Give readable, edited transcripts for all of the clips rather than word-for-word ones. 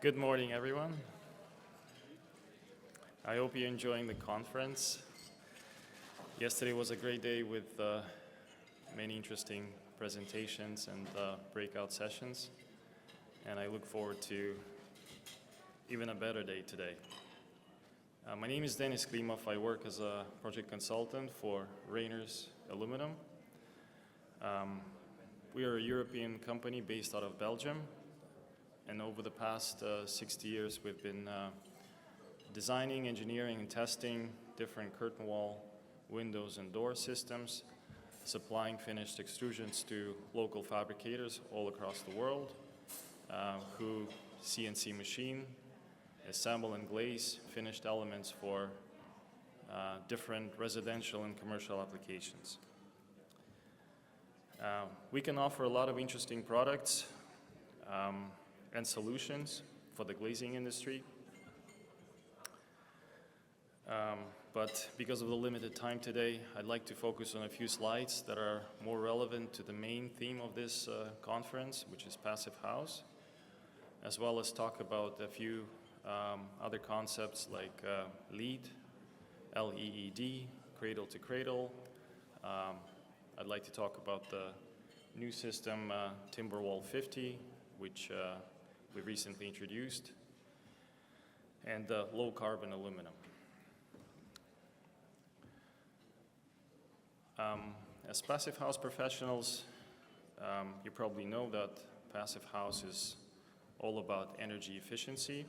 Good morning, everyone. I hope you're enjoying the conference. Yesterday was a great day with many interesting presentations and breakout sessions, and I look forward to even a better day today. My name is Denis Klimov. I work as a project consultant for Reynaers Aluminium. We are a European company based out of Belgium. And over the past 60 years, we've been designing, engineering, and testing different curtain wall, windows, and door systems, supplying finished extrusions to local fabricators all across the world who CNC machine, assemble, and glaze finished elements for different residential and commercial applications. We can offer a lot of interesting products and solutions for the glazing industry. But because of the limited time today, I'd like to focus on a few slides that are more relevant to the main theme of this conference, which is passive house, as well as talk about a few other concepts like LEED, L-E-E-D, cradle to cradle. I'd like to talk about the new system, Timberwall 50, which we recently introduced, and low carbon aluminum. As passive house professionals, you probably know that passive house is all about energy efficiency.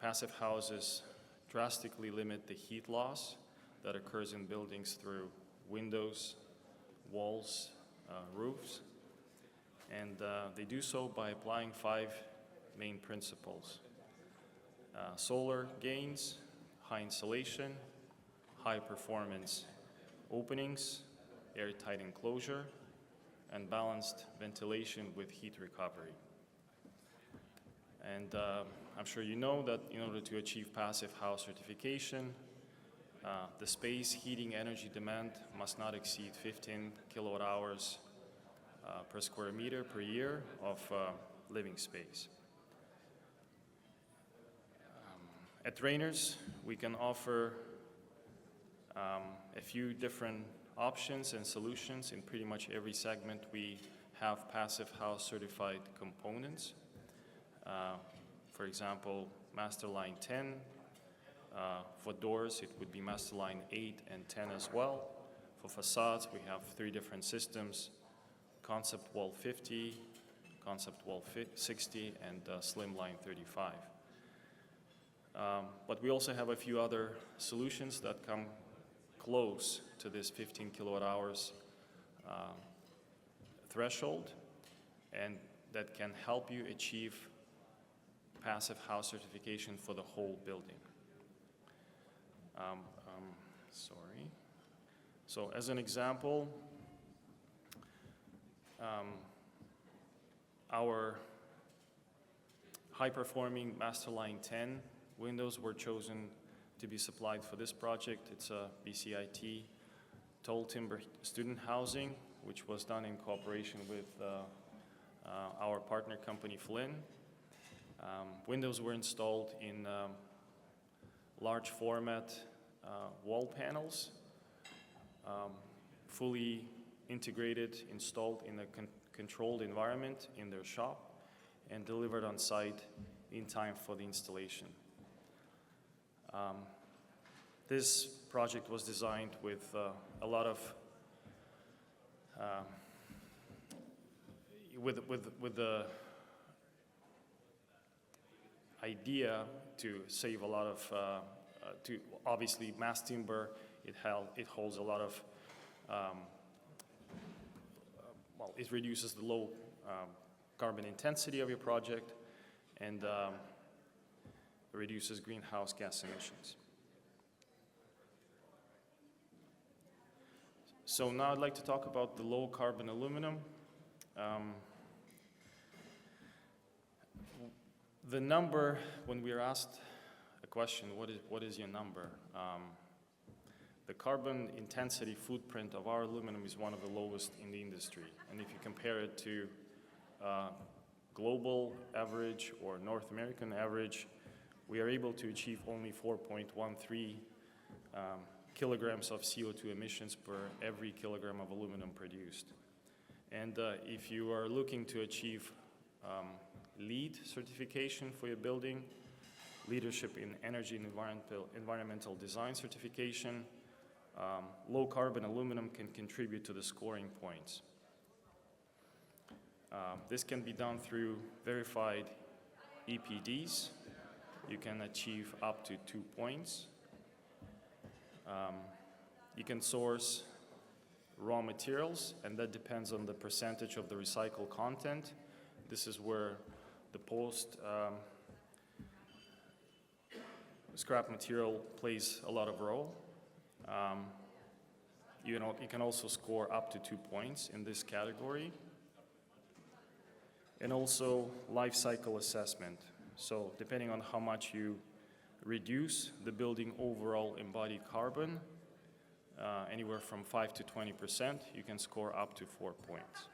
Passive houses drastically limit the heat loss that occurs in buildings through windows, walls, roofs. And they do so by applying 5 main principles. Solar gains, high insulation, high performance openings, airtight enclosure, and balanced ventilation with heat recovery. And I'm sure you know that in order to achieve passive house certification, the space heating energy demand must not exceed 15 kilowatt hours per square meter per year of living space. At Reynaers, we can offer a few different options and solutions. In pretty much every segment, we have passive house certified components. For example, Masterline 10. For doors, it would be Masterline 8 and 10 as well. For facades, we have 3 different systems: Concept Wall 50, Concept Wall 60, and Slimline 35. But we also have a few other solutions that come close to this 15 kilowatt hours threshold, and that can help you achieve passive house certification for the whole building. So as an example, our high-performing Masterline 10 windows were chosen to be supplied for this project. It's a BCIT tall timber student housing, which was done in cooperation with our partner company, Flynn. Windows were installed in large format wall panels, fully integrated, installed in a controlled environment in their shop, and delivered on site in time for the installation. This project was designed with a lot of with the idea to save a lot of obviously mass timber. It holds a lot of it reduces the low carbon intensity of your project, and reduces greenhouse gas emissions. So now I'd like to talk about the low carbon aluminum. The number, when we are asked a question, what is your number? The carbon intensity footprint of our aluminum is one of the lowest in the industry. And if you compare it to global average or North American average, we are able to achieve only 4.13 kilograms of CO2 emissions per every kilogram of aluminum produced. And if you are looking to achieve LEED certification for your building, Leadership in Energy and Environmental Design certification, low carbon aluminum can contribute to the scoring points. This can be done through verified EPDs. You can achieve up to 2 points. You can source raw materials, and that depends on the percentage of the recycled content. This is where the post scrap material plays a lot of role. You can also score up to 2 points in this category. And also life cycle assessment. So depending on how much you reduce the building overall embodied carbon, anywhere from 5 to 20%, you can score up to 4 points.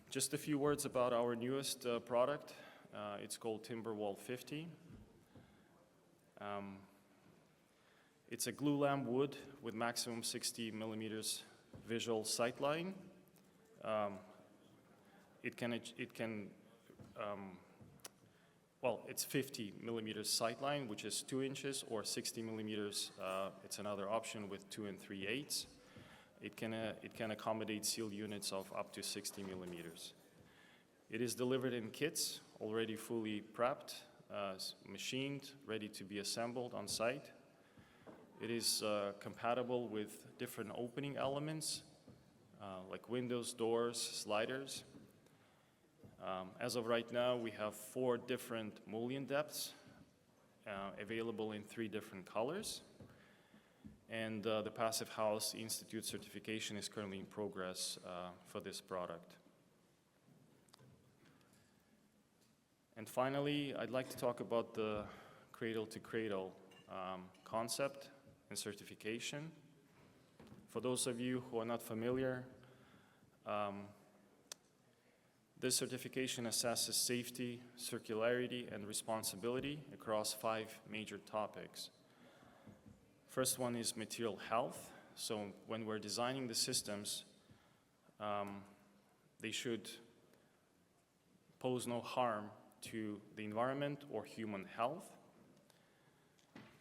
Just a few words about our newest product. It's called Timberwall 50. It's a glue lamp wood with maximum 60 millimeters visual sightline. It's 50 millimeters sightline, which is 2 inches, or 60 millimeters. It's another option with 2 3/8. It can accommodate seal units of up to 60 millimeters. It is delivered in kits, already fully prepped, machined, ready to be assembled on site. It is compatible with different opening elements, like windows, doors, sliders. As of right now, we have 4 different mullion depths available in 3 different colors. And the Passive House Institute certification is currently in progress for this product. And finally, I'd like to talk about the cradle-to-cradle concept and certification. For those of you who are not familiar, this certification assesses safety, circularity, and responsibility across 5 major topics. First one is material health. So when we're designing the systems, they should pose no harm to the environment or human health.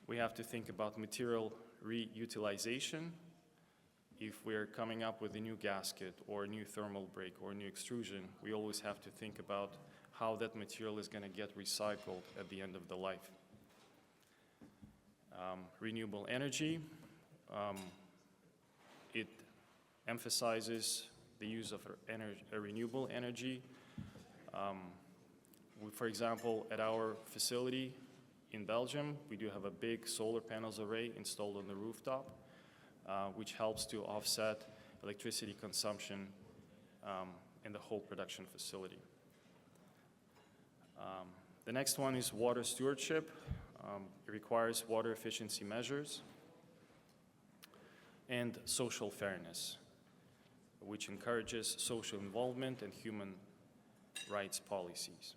We have to think about material reutilization. If we're coming up with a new gasket or a new thermal break or a new extrusion, we always have to think about how that material is going to get recycled at the end of the life. Renewable energy, it emphasizes the use of renewable energy. For example, at our facility in Belgium, we do have a big solar panels array installed on the rooftop, which helps to offset electricity consumption in the whole production facility. The next one is water stewardship. It requires water efficiency measures and social fairness, which encourages social involvement and human rights policies.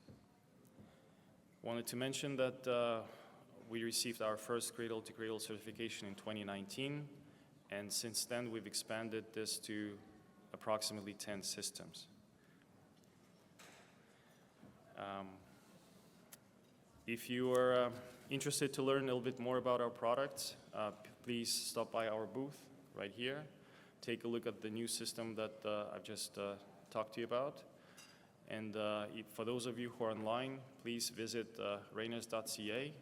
Wanted to mention that we received our first cradle-to-cradle certification in 2019, and since then we've expanded this to approximately 10 systems. If you are interested to learn a little bit more about our products, please stop by our booth right here. Take a look at the new system that I've just talked to you about. And for those of you who are online, please visit Reynaers.ca,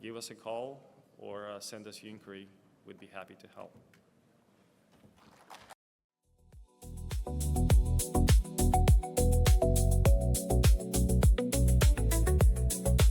give us a call, or send us your inquiry. We'd be happy to help.